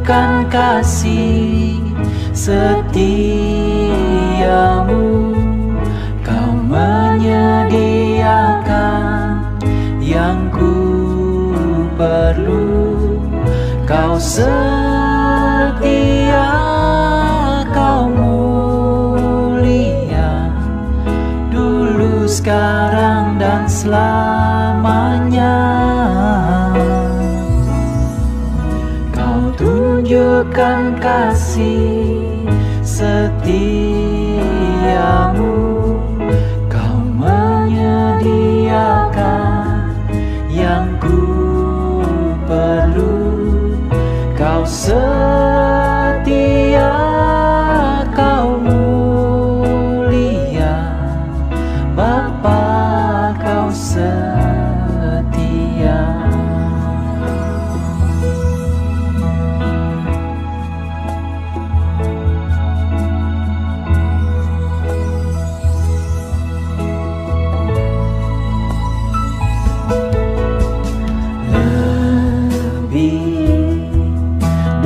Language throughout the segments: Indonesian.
tunjukkan kasih setiamu. Kau menyediakan yang ku perlu. Kau setia, kau mulia, dulu, sekarang, dan selamanya. Kau tunjukkan kasih setiamu. Kau menyediakan yang ku perlu. Kau setia, kau mulia, Bapa, kau setia.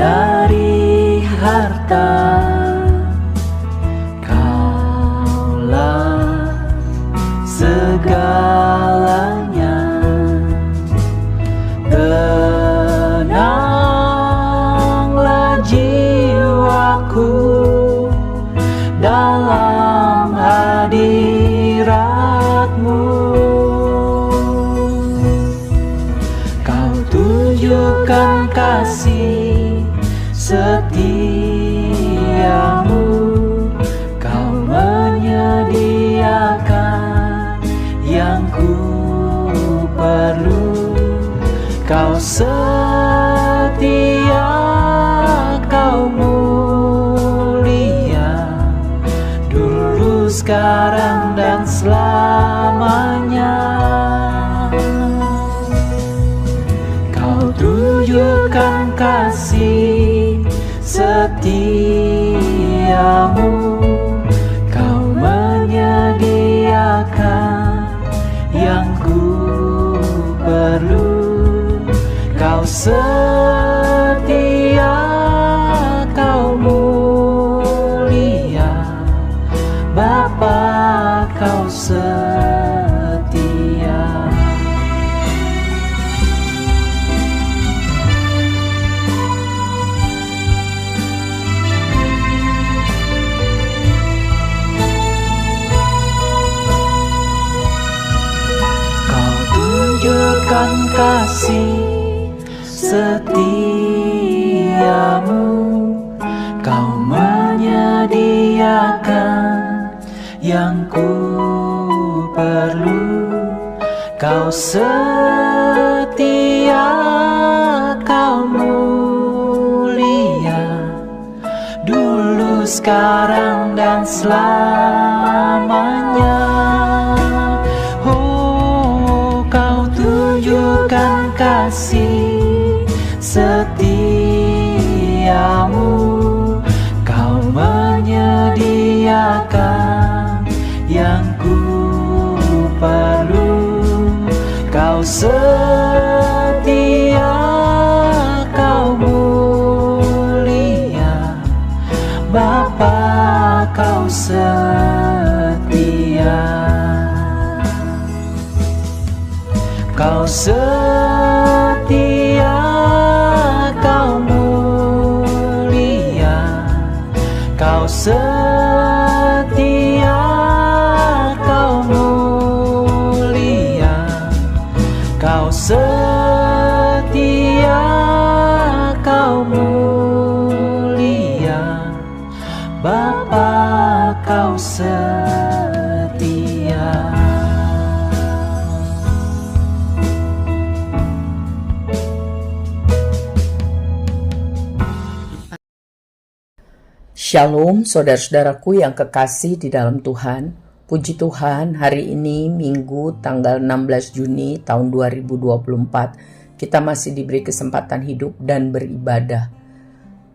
Dari harta, Kaulah segalanya. Tenanglah jiwaku dalam hadirat-Mu. Kau tunjukkan kasih setiamu. Kau menyediakan yang ku perlu. Kau setia, kau mulia, dulu, sekarang, dan selamanya. Kau tunjukkan kasih setiamu. Kau menyediakan yang ku perlu. Kau setia, kau mulia, Bapa, kau setia. Tunjukkan kasih setiamu. Kau menyediakan yang ku perlu. Kau setia, kau mulia, dulu, sekarang, dan selamanya. Tunjukkan kasih setiamu. Kau menyediakan yang ku perlu. Kau setia, kau mulia, Bapa, kau setia. Kau setia, kau mulia, kau setia, kau mulia, kau setia, kau mulia, Bapa, kau setia. Shalom saudara-saudaraku yang kekasih di dalam Tuhan. Puji Tuhan, hari ini Minggu tanggal 16 Juni tahun 2024 kita masih diberi kesempatan hidup dan beribadah.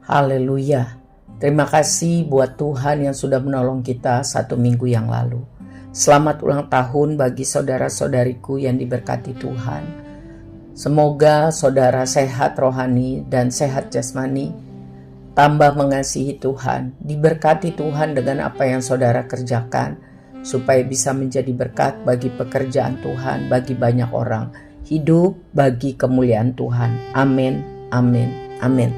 Haleluya. Terima kasih buat Tuhan yang sudah menolong kita 1 minggu yang lalu. Selamat ulang tahun bagi saudara-saudariku yang diberkati Tuhan. Semoga saudara sehat rohani dan sehat jasmani tambah mengasihi Tuhan, diberkati Tuhan dengan apa yang saudara kerjakan, supaya bisa menjadi berkat bagi pekerjaan Tuhan, bagi banyak orang, hidup bagi kemuliaan Tuhan. Amin, amin, amin.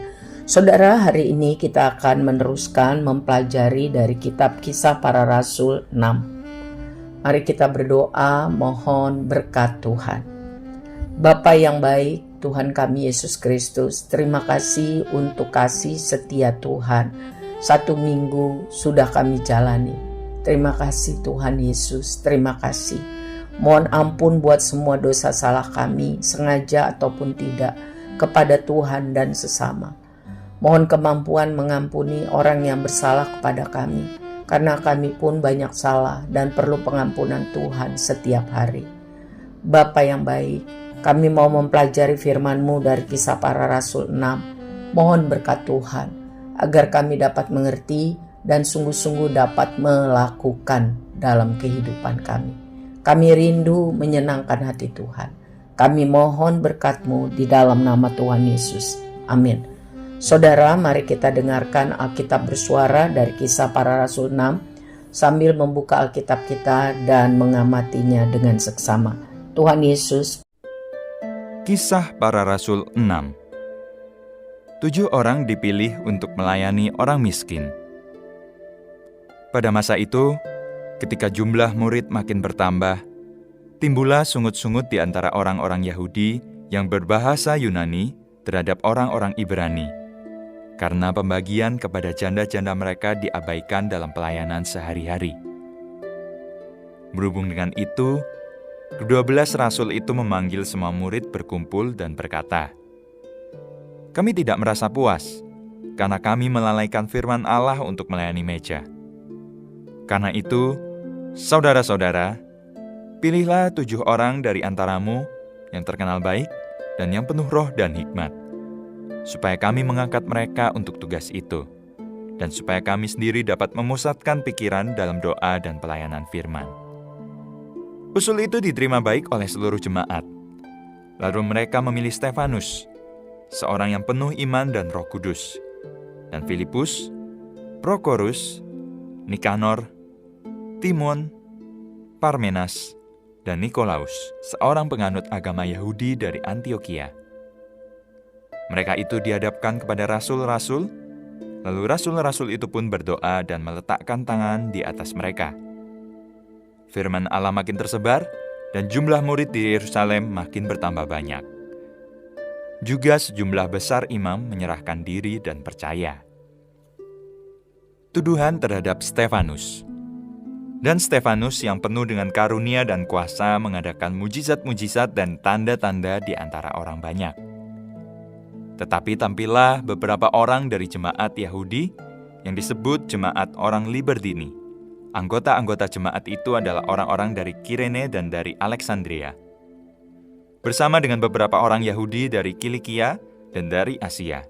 Saudara, hari ini kita akan meneruskan mempelajari dari kitab Kisah Para Rasul 6. Mari kita berdoa, mohon berkat Tuhan. Bapa yang baik, Tuhan kami Yesus Kristus, terima kasih untuk kasih setia Tuhan. 1 minggu sudah kami jalani. Terima kasih Tuhan Yesus, terima kasih. Mohon ampun buat semua dosa salah kami, sengaja ataupun tidak, kepada Tuhan dan sesama. Mohon kemampuan mengampuni orang yang bersalah kepada kami, karena kami pun banyak salah dan perlu pengampunan Tuhan setiap hari. Bapa yang baik, kami mau mempelajari firman-Mu dari Kisah Para Rasul 6. Mohon berkat Tuhan, agar kami dapat mengerti dan sungguh-sungguh dapat melakukan dalam kehidupan kami. Kami rindu menyenangkan hati Tuhan. Kami mohon berkat-Mu di dalam nama Tuhan Yesus. Amin. Saudara, mari kita dengarkan Alkitab bersuara dari Kisah Para Rasul 6 sambil membuka Alkitab kita dan mengamatinya dengan seksama. Tuhan Yesus. Kisah Para Rasul 6. 7 orang dipilih untuk melayani orang miskin. Pada masa itu, ketika jumlah murid makin bertambah, timbullah sungut-sungut di antara orang-orang Yahudi yang berbahasa Yunani terhadap orang-orang Ibrani, karena pembagian kepada janda-janda mereka diabaikan dalam pelayanan sehari-hari. Berhubung dengan itu, ke-12 rasul itu memanggil semua murid berkumpul dan berkata, "Kami tidak merasa puas, karena kami melalaikan firman Allah untuk melayani meja. Karena itu, saudara-saudara, pilihlah 7 orang dari antaramu yang terkenal baik dan yang penuh roh dan hikmat, supaya kami mengangkat mereka untuk tugas itu, dan supaya kami sendiri dapat memusatkan pikiran dalam doa dan pelayanan firman." Usul itu diterima baik oleh seluruh jemaat. Lalu mereka memilih Stefanus, seorang yang penuh iman dan Roh Kudus, dan Filipus, Prokorus, Nikanor, Timon, Parmenas, dan Nikolaus, seorang penganut agama Yahudi dari Antiokhia. Mereka itu dihadapkan kepada rasul-rasul, lalu rasul-rasul itu pun berdoa dan meletakkan tangan di atas mereka. Firman Allah makin tersebar, dan jumlah murid di Yerusalem makin bertambah banyak. Juga sejumlah besar imam menyerahkan diri dan percaya. Tuduhan terhadap Stefanus. Dan Stefanus yang penuh dengan karunia dan kuasa mengadakan mujizat-mujizat dan tanda-tanda di antara orang banyak. Tetapi tampillah beberapa orang dari jemaat Yahudi yang disebut jemaat orang Liberdini. Anggota-anggota jemaat itu adalah orang-orang dari Kirene dan dari Alexandria, bersama dengan beberapa orang Yahudi dari Kilikia dan dari Asia.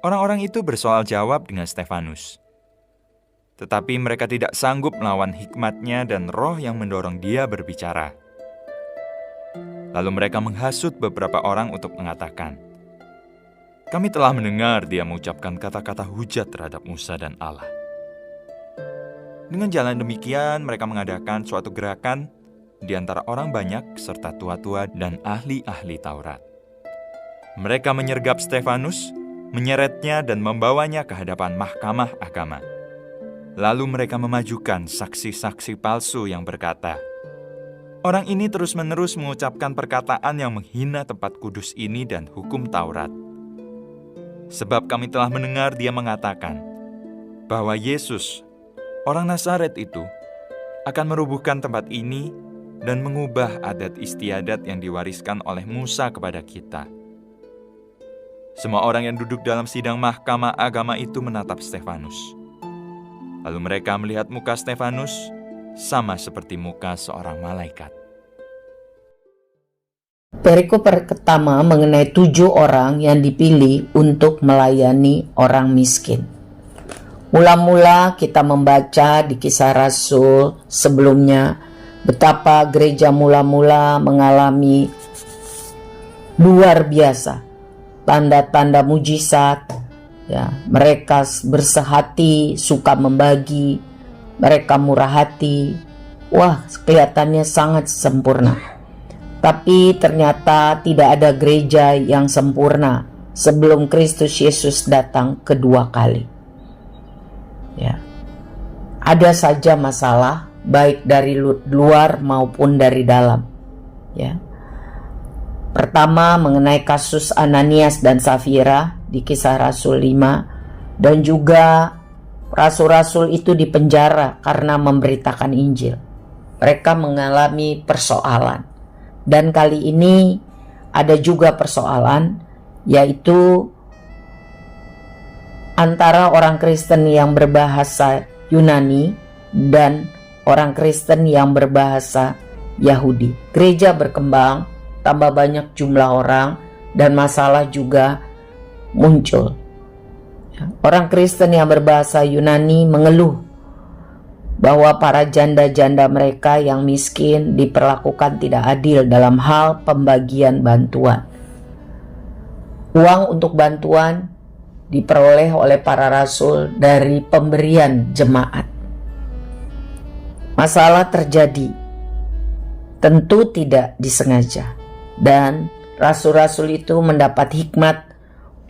Orang-orang itu bersoal jawab dengan Stefanus. Tetapi mereka tidak sanggup melawan hikmatnya dan roh yang mendorong dia berbicara. Lalu mereka menghasut beberapa orang untuk mengatakan, "Kami telah mendengar dia mengucapkan kata-kata hujat terhadap Musa dan Allah." Dengan jalan demikian, mereka mengadakan suatu gerakan di antara orang banyak serta tua-tua dan ahli-ahli Taurat. Mereka menyergap Stefanus, menyeretnya dan membawanya ke hadapan mahkamah agama. Lalu mereka memajukan saksi-saksi palsu yang berkata, "Orang ini terus-menerus mengucapkan perkataan yang menghina tempat kudus ini dan hukum Taurat. Sebab kami telah mendengar dia mengatakan bahwa Yesus, orang Nazaret itu, akan merubuhkan tempat ini dan mengubah adat istiadat yang diwariskan oleh Musa kepada kita." Semua orang yang duduk dalam sidang mahkamah agama itu menatap Stefanus. Lalu mereka melihat muka Stefanus sama seperti muka seorang malaikat. Perikop pertama mengenai 7 orang yang dipilih untuk melayani orang miskin. Mula-mula kita membaca di Kisah Rasul sebelumnya betapa gereja mula-mula mengalami luar biasa tanda-tanda mujizat, Ya, mereka bersehati, suka membagi, mereka murah hati. Wah, kelihatannya sangat sempurna. Tapi ternyata tidak ada gereja yang sempurna sebelum Kristus Yesus datang kedua kali. Ya. Ada saja masalah baik dari luar maupun dari dalam. Ya. Pertama mengenai kasus Ananias dan Safira di Kisah Rasul 5, dan juga rasul-rasul itu dipenjara karena memberitakan Injil. Mereka mengalami persoalan, dan kali ini ada juga persoalan, yaitu antara orang Kristen yang berbahasa Yunani dan orang Kristen yang berbahasa Yahudi. Gereja berkembang, tambah banyak jumlah orang, dan masalah juga muncul. Orang Kristen yang berbahasa Yunani mengeluh bahwa para janda-janda mereka yang miskin diperlakukan tidak adil dalam hal pembagian bantuan. Uang untuk bantuan diperoleh oleh para rasul dari pemberian jemaat. Masalah terjadi, tentu tidak disengaja, dan rasul-rasul itu mendapat hikmat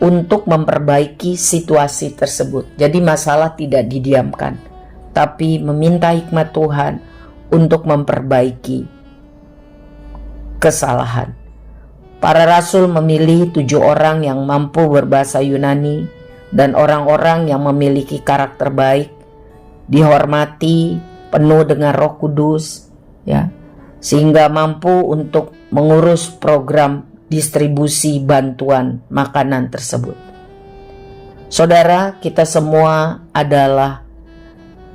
untuk memperbaiki situasi tersebut. Jadi masalah tidak didiamkan, tapi meminta hikmat Tuhan untuk memperbaiki kesalahan. Para rasul memilih 7 orang yang mampu berbahasa Yunani dan orang-orang yang memiliki karakter baik, dihormati, penuh dengan Roh Kudus, ya, sehingga mampu untuk mengurus program distribusi bantuan makanan tersebut. Saudara, kita semua adalah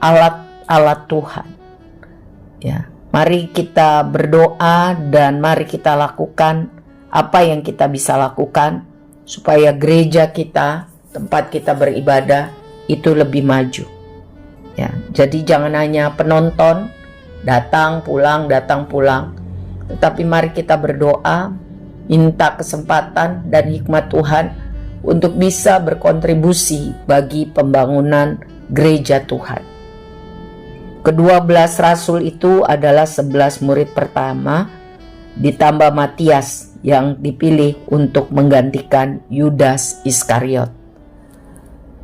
alat-alat Tuhan. Ya, mari kita berdoa dan mari kita lakukan apa yang kita bisa lakukan supaya gereja kita, tempat kita beribadah itu lebih maju. Ya, jadi jangan hanya penonton datang pulang, tetapi mari kita berdoa, minta kesempatan dan hikmat Tuhan untuk bisa berkontribusi bagi pembangunan gereja Tuhan. Ke-12 rasul itu adalah 11 murid pertama, ditambah Matias yang dipilih untuk menggantikan Yudas Iskariot.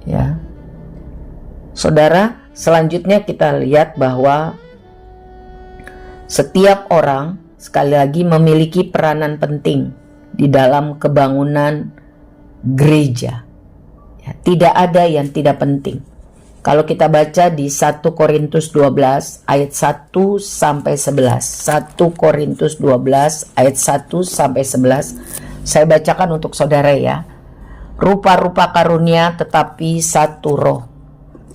Ya. Saudara, selanjutnya kita lihat bahwa setiap orang sekali lagi memiliki peranan penting di dalam kebangunan gereja. Ya, tidak ada yang tidak penting. Kalau kita baca di 1 Korintus 12 ayat 1 sampai 11. 1 Korintus 12 ayat 1 sampai 11. Saya bacakan untuk saudara ya. Rupa-rupa karunia tetapi satu roh.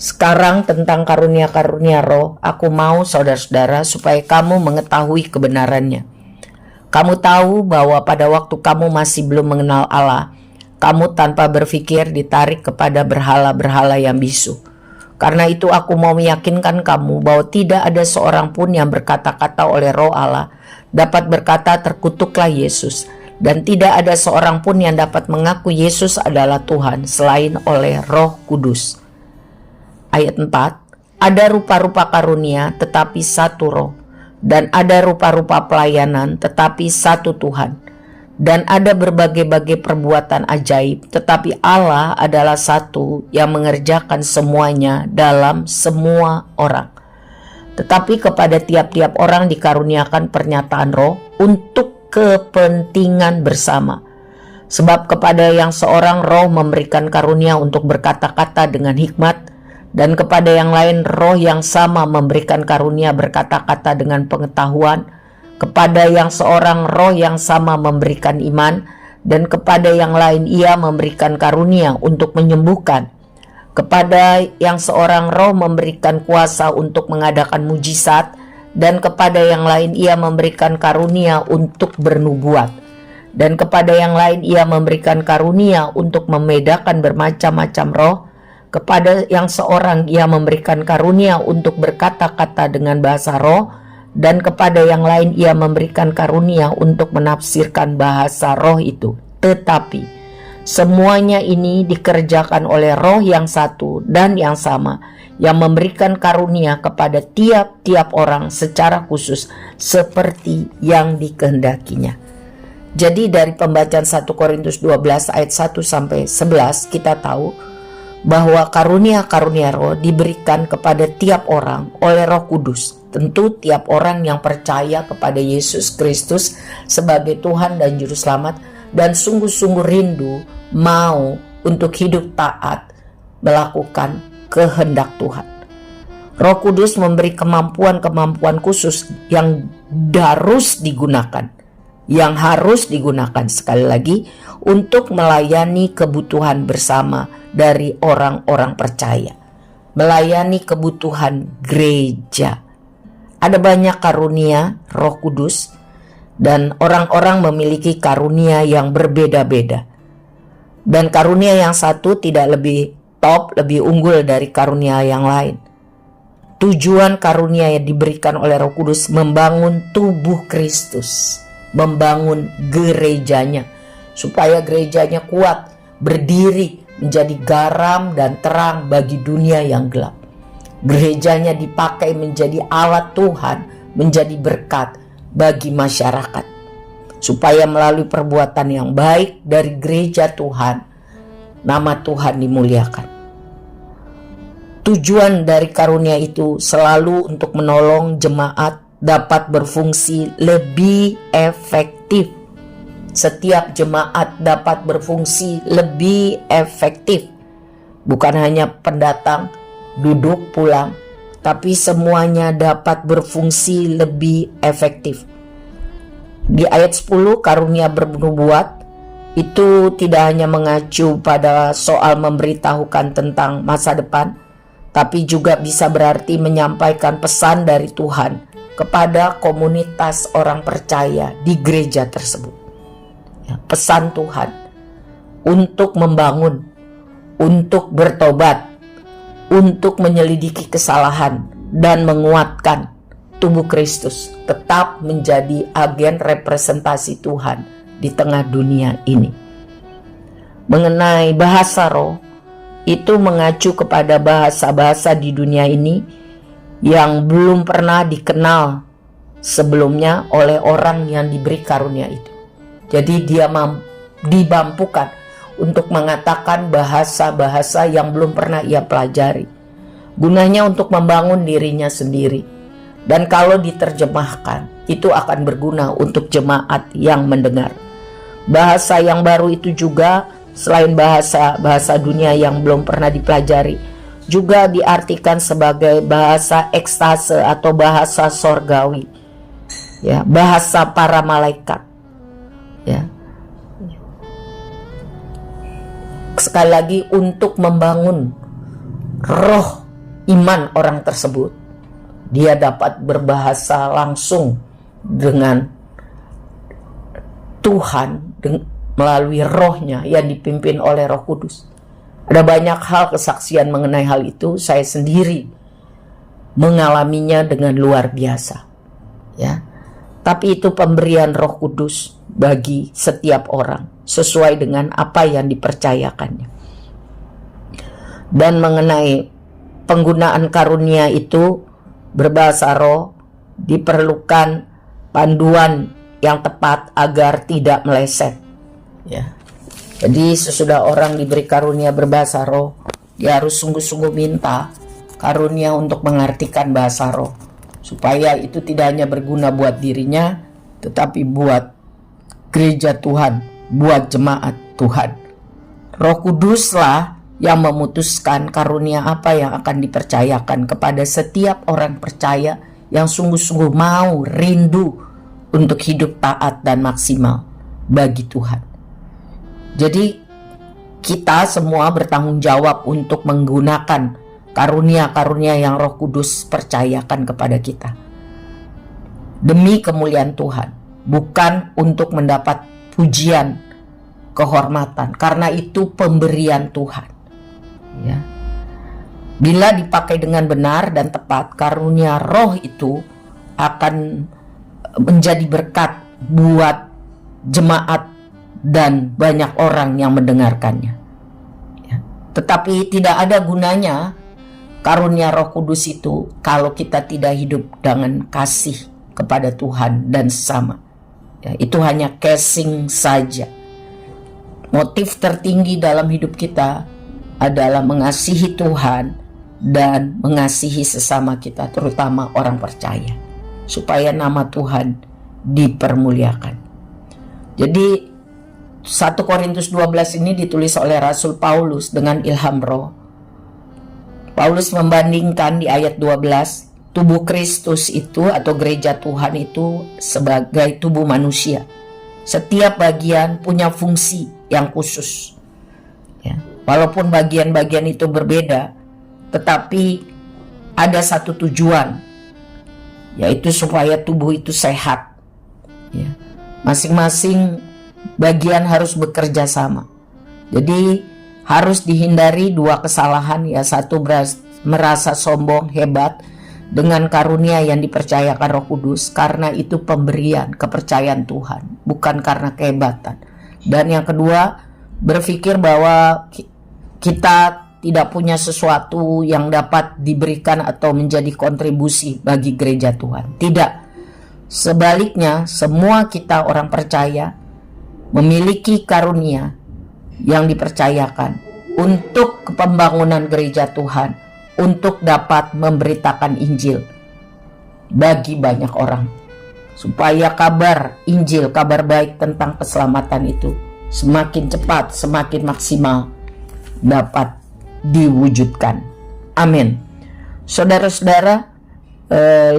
Sekarang tentang karunia-karunia roh, aku mau saudara-saudara supaya kamu mengetahui kebenarannya. Kamu tahu bahwa pada waktu kamu masih belum mengenal Allah, kamu tanpa berpikir ditarik kepada berhala-berhala yang bisu. Karena itu aku mau meyakinkan kamu bahwa tidak ada seorang pun yang berkata-kata oleh Roh Allah dapat berkata terkutuklah Yesus, dan tidak ada seorang pun yang dapat mengaku Yesus adalah Tuhan selain oleh Roh Kudus. Ayat 4, ada rupa-rupa karunia tetapi satu roh, dan ada rupa-rupa pelayanan tetapi satu Tuhan, dan ada berbagai-bagai perbuatan ajaib, tetapi Allah adalah satu yang mengerjakan semuanya dalam semua orang. Tetapi kepada tiap-tiap orang dikaruniakan pernyataan roh untuk kepentingan bersama. Sebab kepada yang seorang roh memberikan karunia untuk berkata-kata dengan hikmat, dan kepada yang lain roh yang sama memberikan karunia berkata-kata dengan pengetahuan, kepada yang seorang roh yang sama memberikan iman, dan kepada yang lain ia memberikan karunia untuk menyembuhkan, kepada yang seorang roh memberikan kuasa untuk mengadakan mujizat, dan kepada yang lain ia memberikan karunia untuk bernubuat, dan kepada yang lain ia memberikan karunia untuk membedakan bermacam-macam roh, kepada yang seorang ia memberikan karunia untuk berkata-kata dengan bahasa roh, dan kepada yang lain ia memberikan karunia untuk menafsirkan bahasa roh itu. Tetapi Semuanya ini dikerjakan oleh Roh yang satu dan yang sama, yang memberikan karunia kepada tiap-tiap orang secara khusus seperti yang dikehendakinya. Jadi dari pembacaan 1 Korintus 12 ayat 1 sampai 11 kita tahu bahwa karunia-karunia roh diberikan kepada tiap orang oleh Roh Kudus. Tentu tiap orang yang percaya kepada Yesus Kristus sebagai Tuhan dan Juru Selamat dan sungguh-sungguh rindu mau untuk hidup taat melakukan kehendak Tuhan. Roh Kudus memberi kemampuan-kemampuan khusus yang harus digunakan sekali lagi untuk melayani kebutuhan bersama dari orang-orang percaya, melayani kebutuhan gereja. Ada banyak karunia Roh Kudus dan orang-orang memiliki karunia yang berbeda-beda. Dan karunia yang satu tidak lebih top, lebih unggul dari karunia yang lain. Tujuan karunia yang diberikan oleh Roh Kudus membangun tubuh Kristus, membangun gerejanya, supaya gerejanya kuat, berdiri, menjadi garam dan terang bagi dunia yang gelap. Gerejanya dipakai menjadi alat Tuhan, menjadi berkat bagi masyarakat, supaya melalui perbuatan yang baik dari gereja Tuhan, nama Tuhan dimuliakan. Tujuan dari karunia itu selalu untuk menolong jemaat dapat berfungsi lebih efektif. Setiap jemaat dapat berfungsi lebih efektif. Bukan hanya pendatang, duduk, pulang, tapi semuanya dapat berfungsi lebih efektif. Di ayat 10 karunia bernubuat itu tidak hanya mengacu pada soal memberitahukan tentang masa depan, tapi juga bisa berarti menyampaikan pesan dari Tuhan kepada komunitas orang percaya di gereja tersebut. Ya, pesan Tuhan untuk membangun, untuk bertobat, untuk menyelidiki kesalahan dan menguatkan tubuh Kristus tetap menjadi agen representasi Tuhan di tengah dunia ini. Mengenai bahasa roh, itu mengacu kepada bahasa-bahasa di dunia ini yang belum pernah dikenal sebelumnya oleh orang yang diberi karunia itu. Jadi dia dimampukan untuk mengatakan bahasa-bahasa yang belum pernah ia pelajari. Gunanya untuk membangun dirinya sendiri. Dan kalau diterjemahkan, itu akan berguna untuk jemaat yang mendengar. Bahasa yang baru itu juga selain bahasa dunia yang belum pernah dipelajari, juga diartikan sebagai bahasa ekstase atau bahasa sorgawi, ya, bahasa para malaikat, ya. Sekali lagi untuk membangun roh iman orang tersebut, dia dapat berbahasa langsung dengan Tuhan melalui rohnya yang dipimpin oleh Roh Kudus. Ada banyak hal kesaksian mengenai hal itu. Saya sendiri mengalaminya dengan luar biasa, ya. Tapi itu pemberian Roh Kudus bagi setiap orang sesuai dengan apa yang dipercayakannya. Dan mengenai penggunaan karunia itu berbahasa roh, diperlukan panduan yang tepat agar tidak meleset. Ya. Jadi sesudah orang diberi karunia berbahasa roh, dia harus sungguh-sungguh minta karunia untuk mengartikan bahasa roh, supaya itu tidak hanya berguna buat dirinya, tetapi buat gereja Tuhan, buat jemaat Tuhan. Roh Kuduslah yang memutuskan karunia apa yang akan dipercayakan kepada setiap orang percaya yang sungguh-sungguh mau, rindu untuk hidup taat dan maksimal bagi Tuhan. Jadi kita semua bertanggung jawab untuk menggunakan karunia-karunia yang Roh Kudus percayakan kepada kita demi kemuliaan Tuhan, bukan untuk mendapat pujian, kehormatan, karena itu pemberian Tuhan, ya. Bila dipakai dengan benar dan tepat, karunia roh itu akan menjadi berkat buat jemaat dan banyak orang yang mendengarkannya. Ya. Tetapi tidak ada gunanya karunia Roh Kudus itu kalau kita tidak hidup dengan kasih kepada Tuhan dan sesama. Ya, itu hanya casing saja. Motif tertinggi dalam hidup kita adalah mengasihi Tuhan dan mengasihi sesama kita, terutama orang percaya, supaya nama Tuhan dipermuliakan. Jadi 1 Korintus 12 ini ditulis oleh Rasul Paulus dengan ilham Roh. Paulus membandingkan di ayat 12 tubuh Kristus itu atau gereja Tuhan itu sebagai tubuh manusia. Setiap bagian punya fungsi yang khusus. Ya. Walaupun bagian-bagian itu berbeda, tetapi ada satu tujuan, yaitu supaya tubuh itu sehat. Ya. Masing-masing bagian harus bekerja sama. Jadi harus dihindari dua kesalahan, ya. Satu, merasa sombong, hebat dengan karunia yang dipercayakan Roh Kudus, karena itu pemberian kepercayaan Tuhan, bukan karena kehebatan. Dan yang kedua, berpikir bahwa kita tidak punya sesuatu yang dapat diberikan atau menjadi kontribusi bagi gereja Tuhan. Tidak. Sebaliknya, semua kita orang percaya memiliki karunia yang dipercayakan untuk pembangunan gereja Tuhan, untuk dapat memberitakan Injil bagi banyak orang, supaya kabar Injil, kabar baik tentang keselamatan itu semakin cepat, semakin maksimal dapat diwujudkan. Amin. Saudara-saudara,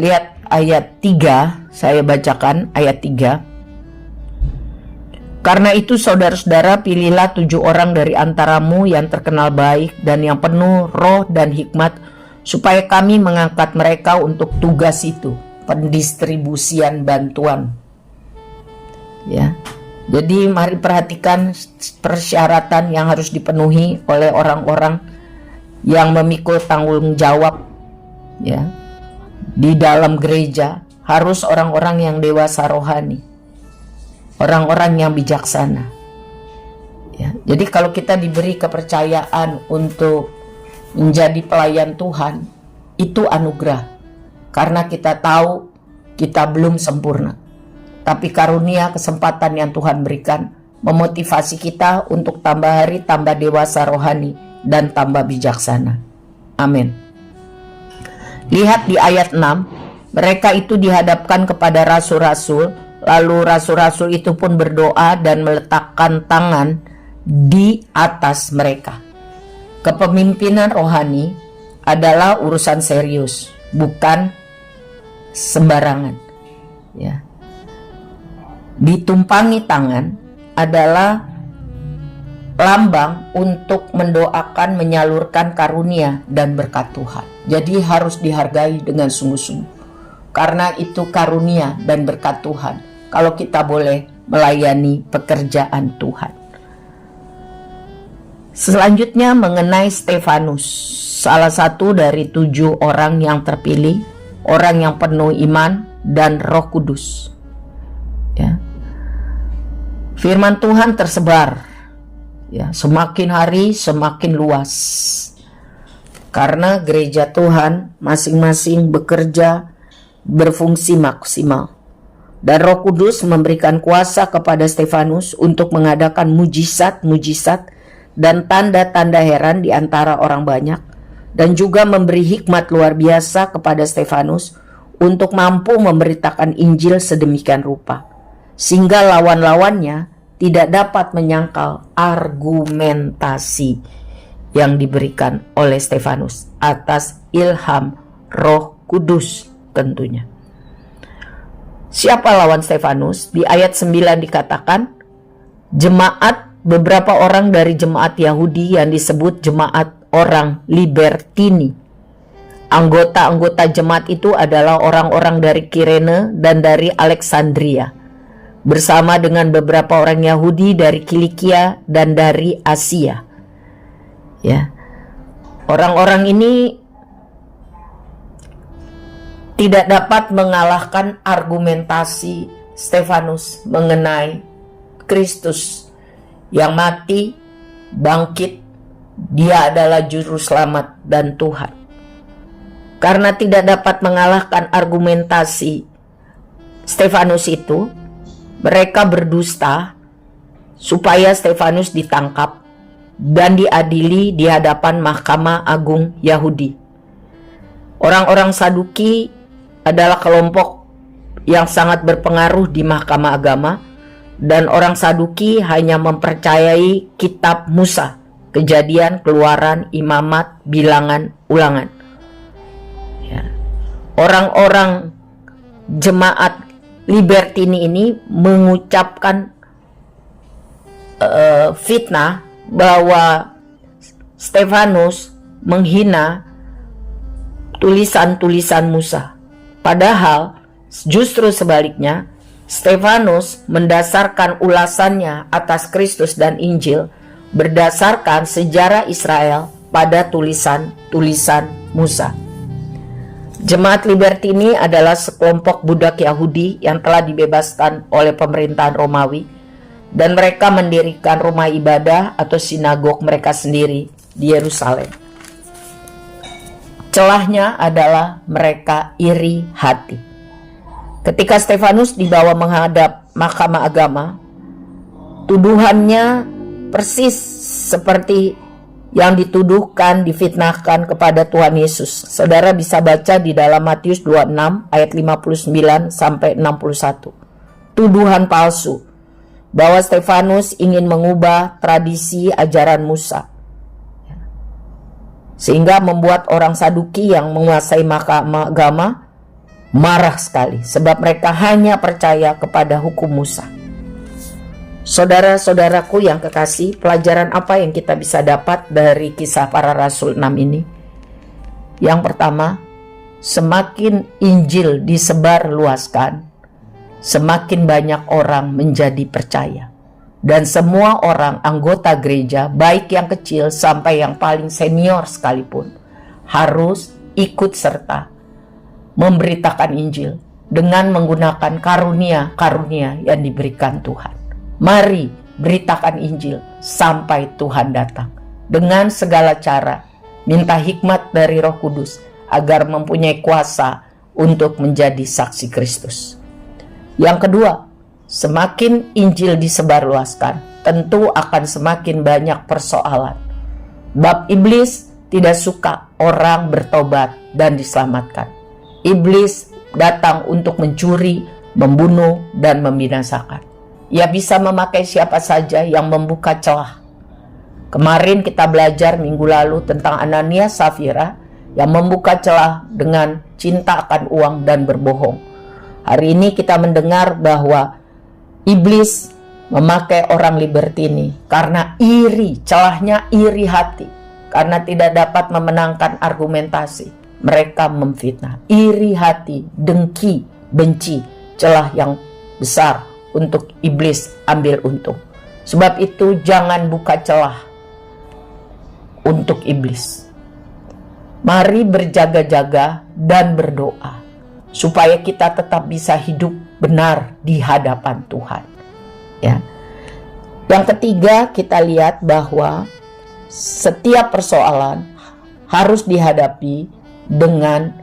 lihat ayat 3, saya bacakan ayat 3. Karena itu saudara-saudara, pilihlah 7 orang dari antaramu yang terkenal baik dan yang penuh roh dan hikmat, supaya kami mengangkat mereka untuk tugas itu, pendistribusian bantuan. Ya. Jadi mari perhatikan persyaratan yang harus dipenuhi oleh orang-orang yang memikul tanggung jawab, ya, di dalam gereja. Harus orang-orang yang dewasa rohani, orang-orang yang bijaksana. Ya, jadi kalau kita diberi kepercayaan untuk menjadi pelayan Tuhan, itu anugerah. Karena kita tahu kita belum sempurna. Tapi karunia kesempatan yang Tuhan berikan memotivasi kita untuk tambah hari tambah dewasa rohani dan tambah bijaksana. Amin. Lihat di ayat 6, mereka itu dihadapkan kepada rasul-rasul. Lalu rasul-rasul itu pun berdoa dan meletakkan tangan di atas mereka. Kepemimpinan rohani adalah urusan serius, bukan sembarangan. Ya. Ditumpangi tangan adalah lambang untuk mendoakan, menyalurkan karunia dan berkat Tuhan. Jadi harus dihargai dengan sungguh-sungguh, karena itu karunia dan berkat Tuhan. Kalau kita boleh melayani pekerjaan Tuhan. Selanjutnya mengenai Stefanus, salah satu dari 7 orang yang terpilih, orang yang penuh iman dan Roh Kudus. Ya. Firman Tuhan tersebar, ya, semakin hari semakin luas. Karena gereja Tuhan masing-masing bekerja berfungsi maksimal. Dan Roh Kudus memberikan kuasa kepada Stefanus untuk mengadakan mujizat-mujizat dan tanda-tanda heran di antara orang banyak, dan juga memberi hikmat luar biasa kepada Stefanus untuk mampu memberitakan Injil sedemikian rupa, sehingga lawan-lawannya tidak dapat menyangkal argumentasi yang diberikan oleh Stefanus atas ilham Roh Kudus tentunya. Siapa lawan Stefanus? Di ayat 9 dikatakan, beberapa orang dari jemaat Yahudi yang disebut jemaat orang Libertini. Anggota-anggota jemaat itu adalah orang-orang dari Kirene dan dari Alexandria, bersama dengan beberapa orang Yahudi dari Kilikia dan dari Asia. Ya. Orang-orang ini tidak dapat mengalahkan argumentasi Stefanus mengenai Kristus yang mati, bangkit. Dia adalah juru selamat dan Tuhan. Karena tidak dapat mengalahkan argumentasi Stefanus itu, mereka berdusta supaya Stefanus ditangkap dan diadili di hadapan Mahkamah Agung Yahudi. Orang-orang Saduki adalah kelompok yang sangat berpengaruh di mahkamah agama, dan orang Saduki hanya mempercayai kitab Musa, Kejadian, Keluaran, Imamat, Bilangan, Ulangan. Ya. Orang-orang jemaat Libertini ini mengucapkan fitnah bahwa Stefanus menghina tulisan-tulisan Musa. Padahal justru sebaliknya, Stefanus mendasarkan ulasannya atas Kristus dan Injil berdasarkan sejarah Israel pada tulisan-tulisan Musa. Jemaat Libertini adalah sekelompok budak Yahudi yang telah dibebaskan oleh pemerintahan Romawi, dan mereka mendirikan rumah ibadah atau sinagog mereka sendiri di Yerusalem. Celahnya adalah mereka iri hati. Ketika Stefanus dibawa menghadap mahkamah agama, tuduhannya persis seperti yang dituduhkan, difitnahkan kepada Tuhan Yesus. Saudara bisa baca di dalam Matius 26 ayat 59 sampai 61. Tuduhan palsu bahwa Stefanus ingin mengubah tradisi ajaran Musa, sehingga membuat orang Saduki yang menguasai mahkamah agama marah sekali, sebab mereka hanya percaya kepada hukum Musa. Saudara-saudaraku yang kekasih, pelajaran apa yang kita bisa dapat dari kisah para rasul 6 ini? Yang pertama, semakin Injil disebarluaskan, semakin banyak orang menjadi percaya. Dan semua orang anggota gereja, baik yang kecil sampai yang paling senior sekalipun, harus ikut serta memberitakan Injil dengan menggunakan karunia-karunia yang diberikan Tuhan. Mari beritakan Injil sampai Tuhan datang. Dengan segala cara, minta hikmat dari Roh Kudus agar mempunyai kuasa untuk menjadi saksi Kristus. Yang kedua, semakin Injil disebarluaskan, tentu akan semakin banyak persoalan. Bab iblis tidak suka orang bertobat dan diselamatkan. Iblis datang untuk mencuri, membunuh, dan membinasakan. Ia bisa memakai siapa saja yang membuka celah. Kemarin kita belajar minggu lalu tentang Ananias Safira yang membuka celah dengan cinta akan uang dan berbohong. Hari ini kita mendengar bahwa iblis memakai orang Libertini karena iri, celahnya iri hati. Karena tidak dapat memenangkan argumentasi, mereka memfitnah. Iri hati, dengki, benci, celah yang besar untuk iblis ambil untung. Sebab itu jangan buka celah untuk iblis. Mari berjaga-jaga dan berdoa supaya kita tetap bisa hidup benar di hadapan Tuhan. Ya. Yang ketiga, kita lihat bahwa setiap persoalan harus dihadapi dengan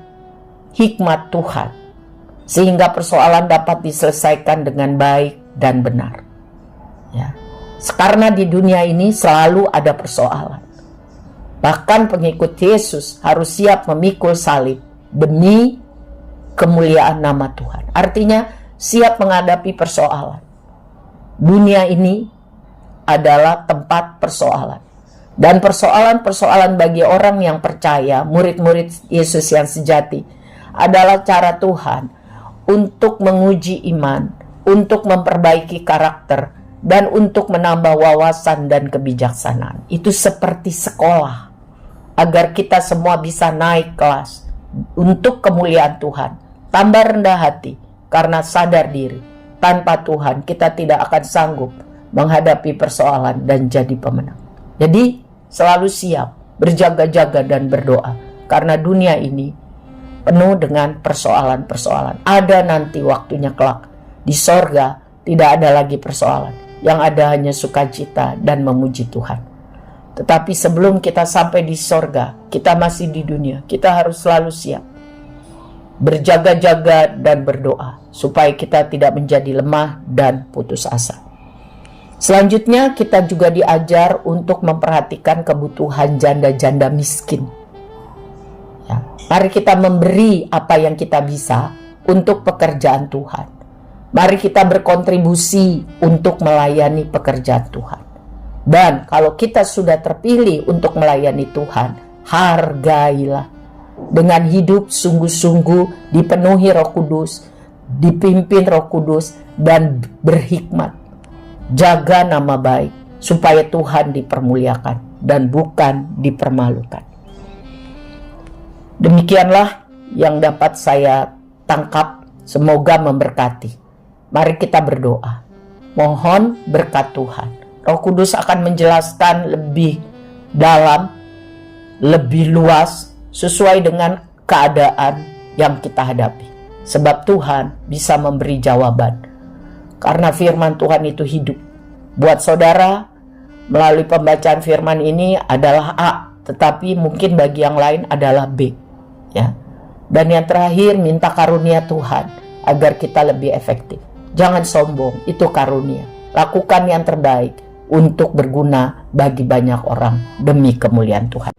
hikmat Tuhan, sehingga persoalan dapat diselesaikan dengan baik dan benar. Ya. Karena di dunia ini selalu ada persoalan. Bahkan pengikut Yesus harus siap memikul salib demi kemuliaan nama Tuhan. Artinya siap menghadapi persoalan. Dunia ini adalah tempat persoalan. Dan persoalan-persoalan bagi orang yang percaya, murid-murid Yesus yang sejati, adalah cara Tuhan untuk menguji iman, untuk memperbaiki karakter, dan untuk menambah wawasan dan kebijaksanaan. Itu seperti sekolah, agar kita semua bisa naik kelas untuk kemuliaan Tuhan. Tambah rendah hati karena sadar diri. Tanpa Tuhan kita tidak akan sanggup menghadapi persoalan dan jadi pemenang. Jadi selalu siap, berjaga-jaga dan berdoa. Karena dunia ini penuh dengan persoalan-persoalan. Ada nanti waktunya kelak. Di sorga tidak ada lagi persoalan. yang ada hanya sukacita dan memuji Tuhan. Tetapi sebelum kita sampai di sorga, kita masih di dunia, kita harus selalu siap, berjaga-jaga dan berdoa, supaya kita tidak menjadi lemah dan putus asa. Selanjutnya kita juga diajar untuk memperhatikan kebutuhan janda-janda miskin. Ya, mari kita memberi apa yang kita bisa untuk pekerjaan Tuhan. Mari kita berkontribusi untuk melayani pekerjaan Tuhan. Dan kalau kita sudah terpilih untuk melayani Tuhan, hargailah dengan hidup sungguh-sungguh dipenuhi Roh Kudus, dipimpin Roh Kudus, dan berhikmat. Jaga nama baik supaya Tuhan dipermuliakan dan bukan dipermalukan. Demikianlah yang dapat saya tangkap, semoga memberkati. Mari kita berdoa. Mohon berkat Tuhan. Roh Kudus akan menjelaskan lebih dalam, lebih luas, sesuai dengan keadaan yang kita hadapi. Sebab Tuhan bisa memberi jawaban. Karena firman Tuhan itu hidup. Buat saudara, melalui pembacaan firman ini adalah A, tetapi mungkin bagi yang lain adalah B. Ya. Dan yang terakhir, minta karunia Tuhan agar kita lebih efektif. Jangan sombong, itu karunia. Lakukan yang terbaik untuk berguna bagi banyak orang demi kemuliaan Tuhan.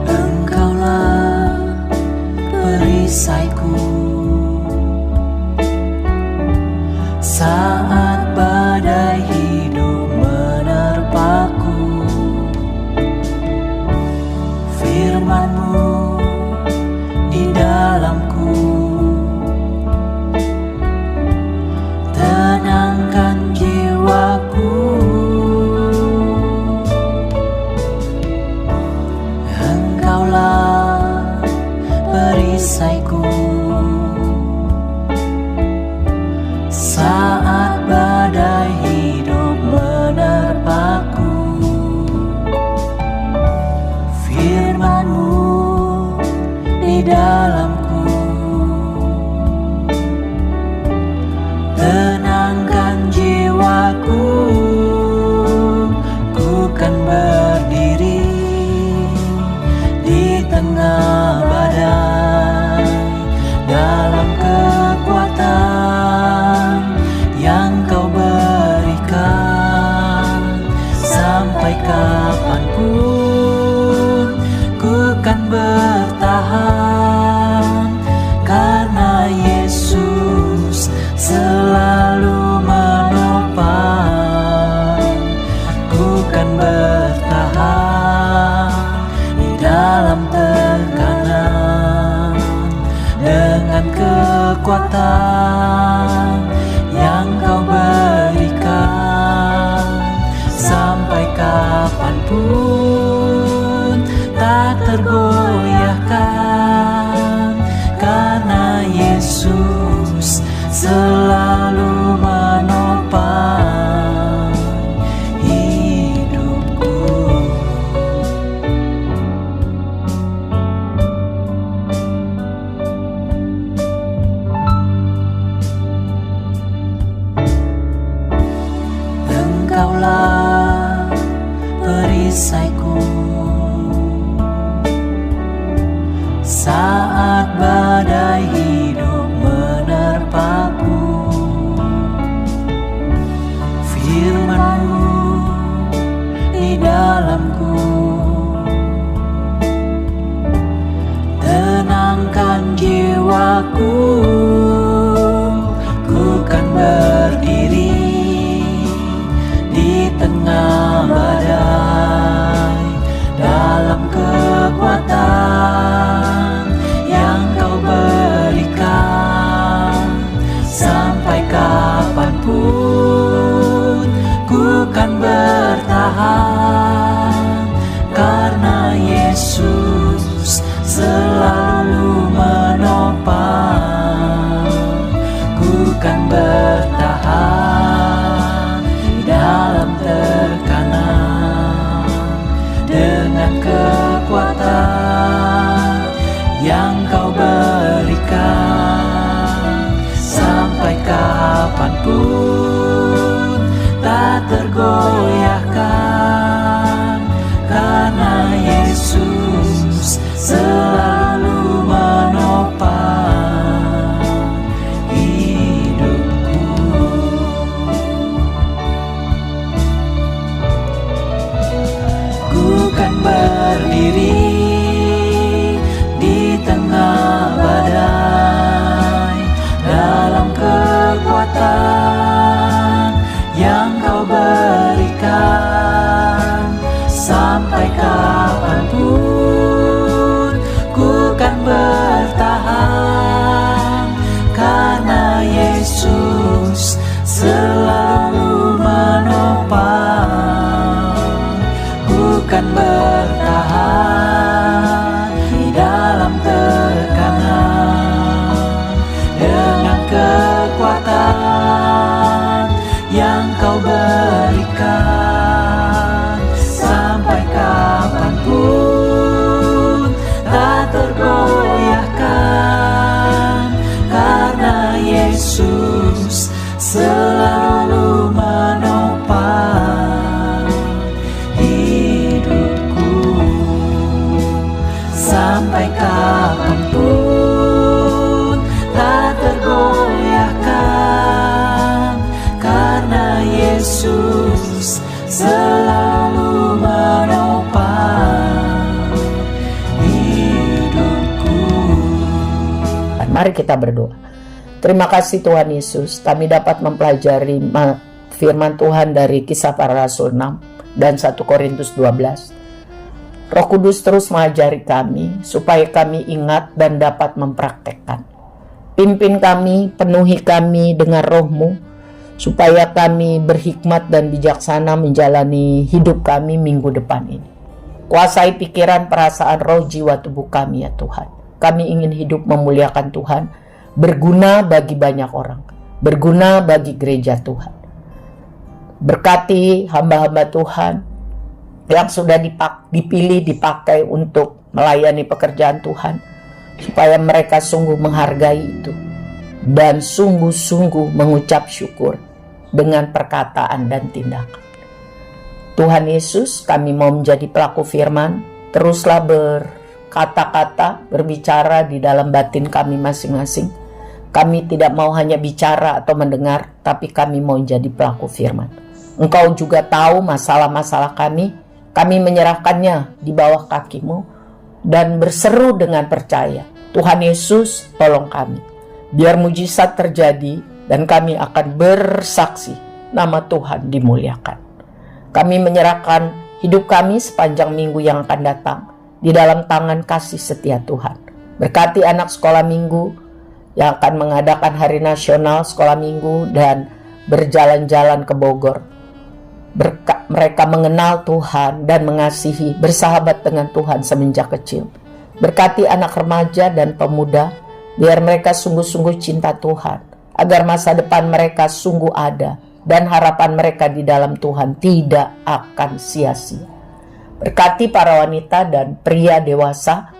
Engkaulah perisaiku saat badai hidup menerpaku. Firman-Mu di dalamku tenangkan jiwaku. Engkaulah perisaiku saat badai hidup menerpaku. Firman-Mu di dalamku tenangkan jiwaku. Ku kan berdiri di tengah badai dalam kekuatan yang Kau berikan. Sampai kapanpun ku kan bertahan, karena Yesus selalu menopang. Ku kan bertahan di dalam tekanan dengan kekuatan yang Kau berikan. Sampai kapanpun tak tergoyahkan, karena Yesus selalu menopang hidupku. Engkaulah perisaiku saat badai hidup menerpaku. Firman-Mu di dalamku tenangkan jiwaku. Ku kan berdiri di tengah badai dalam kekuatan yang Kau berikan. Sampai kapanpun ku kan bertahan, karena Yesus selalu menopang. Ku kan bertahan kapanpun tak tergoyahkan, karena Yesus selalu menopang hidupku. Ku kan berdiri di tengah badai dalam kekuatan yang Kau berikan. Sampai kapanpun ku kan bertahan, karena Yesus selalu menopang. Ku kan bertahan di dalam tekanan dengan kekuatan yang Kau berikan. Sampai kapanpun tak tergoyahkan, karena Yesus selalu menopang hidupku. Sampai kapanpun tak tergoyahkan, karena Yesus selalu menopang hidupku. Mari kita berdoa. Terima kasih Tuhan Yesus, kami dapat mempelajari firman Tuhan dari Kisah Para Rasul 6 dan 1 Korintus 12. Roh Kudus terus mengajari kami supaya kami ingat dan dapat mempraktekkan. Pimpin kami, penuhi kami dengan Roh-Mu, supaya kami berhikmat dan bijaksana menjalani hidup kami minggu depan ini. Kuasai pikiran, perasaan, roh, jiwa, tubuh kami ya Tuhan. Kami ingin hidup memuliakan Tuhan, berguna bagi banyak orang, berguna bagi gereja Tuhan. Berkati hamba-hamba Tuhan yang sudah dipilih, dipakai untuk melayani pekerjaan Tuhan, supaya mereka sungguh menghargai itu dan sungguh-sungguh mengucap syukur dengan perkataan dan tindakan. Tuhan Yesus, kami mau menjadi pelaku firman. Teruslah berkata-kata, berbicara di dalam batin kami masing-masing. Kami tidak mau hanya bicara atau mendengar, tapi kami mau jadi pelaku firman. Engkau juga tahu masalah-masalah kami menyerahkannya di bawah kaki-Mu dan berseru dengan percaya, Tuhan Yesus, tolong kami. Biar mujizat terjadi dan kami akan bersaksi nama Tuhan dimuliakan. Kami menyerahkan hidup kami sepanjang minggu yang akan datang di dalam tangan kasih setia Tuhan. Berkati anak sekolah minggu yang akan mengadakan hari nasional sekolah minggu dan berjalan-jalan ke Bogor. Mereka mengenal Tuhan dan mengasihi, bersahabat dengan Tuhan semenjak kecil. Berkati anak remaja dan pemuda, biar mereka sungguh-sungguh cinta Tuhan, agar masa depan mereka sungguh ada dan harapan mereka di dalam Tuhan tidak akan sia-sia. Berkati para wanita dan pria dewasa,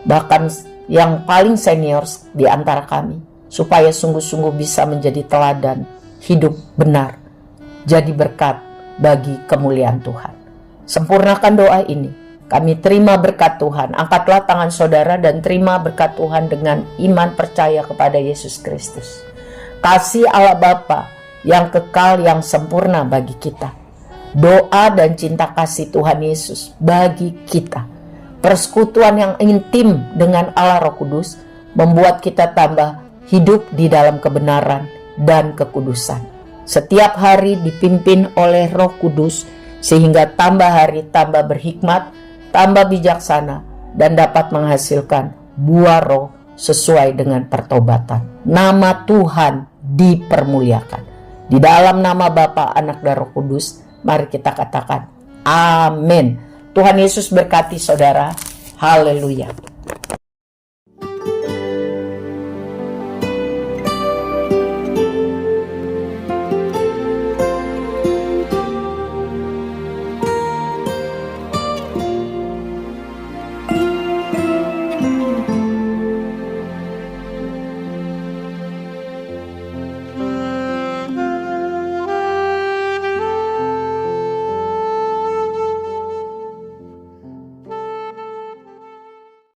bahkan yang paling senior di antara kami, supaya sungguh-sungguh bisa menjadi teladan hidup benar, jadi berkat bagi kemuliaan Tuhan. Sempurnakan doa ini. Kami terima berkat Tuhan. Angkatlah tangan saudara dan terima berkat Tuhan dengan iman percaya kepada Yesus Kristus. Kasih Allah Bapa yang kekal, yang sempurna bagi kita. Doa dan cinta kasih Tuhan Yesus bagi kita. Persekutuan yang intim dengan Allah Roh Kudus membuat kita tambah hidup di dalam kebenaran dan kekudusan. Setiap hari dipimpin oleh Roh Kudus sehingga tambah hari tambah berhikmat, tambah bijaksana, dan dapat menghasilkan buah roh sesuai dengan pertobatan. Nama Tuhan dipermuliakan. Di dalam nama Bapa, Anak, dan Roh Kudus, mari kita katakan amin. Tuhan Yesus berkati saudara. Haleluya.